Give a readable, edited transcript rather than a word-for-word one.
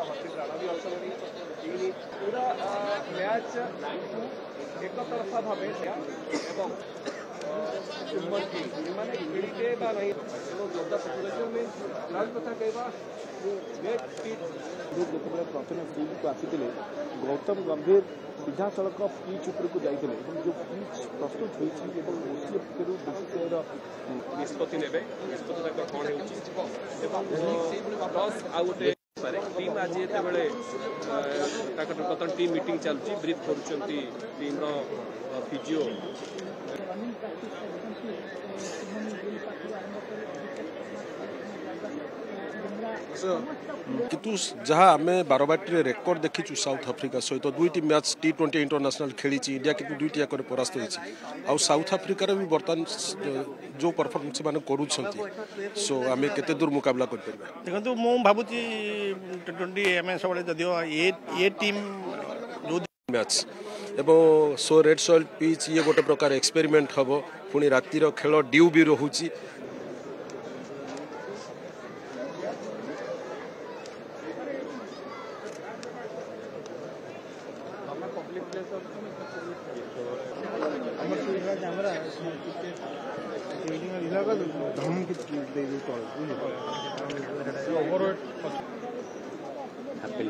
हर्षित राणा भी अच्छी पूरा मैच एक तरफा भाव शुभमन गिल मैंने खेलते नहीं कथा कहवा प्रथम फील्ड को आसी गौतम गंभीर सीधा सड़क पिच उपरकू जाते जो पिच प्रस्तुत होती निष्पत्ति ने निष्पत्ति कौन होटे टीम आज ये बर्तमान टीम मीटिंग चलती ब्रीफ कर टीम फिजिओ किंतु जहाँ आम बारवाटी रेकर्ड देखीचु साउथ अफ्रिका सहित दुईटी मैच T20 इंटरनेशनल खेली इंडिया किंतु दुईटी जाक परास्त होती साउथ अफ्रिकार भी बर्तमान जो परफॉर्मेंस से करुँच सो आम केते दूर मुकाबला कर देखो मु भावुची T20 एम सब जदियो ये टीम जो मैच एवं सो रेड सॉइल पिच ये गोटे प्रकार एक्सपेरिमेंट हम पुणी रातिर खेल ड्यू भी रोचे Happy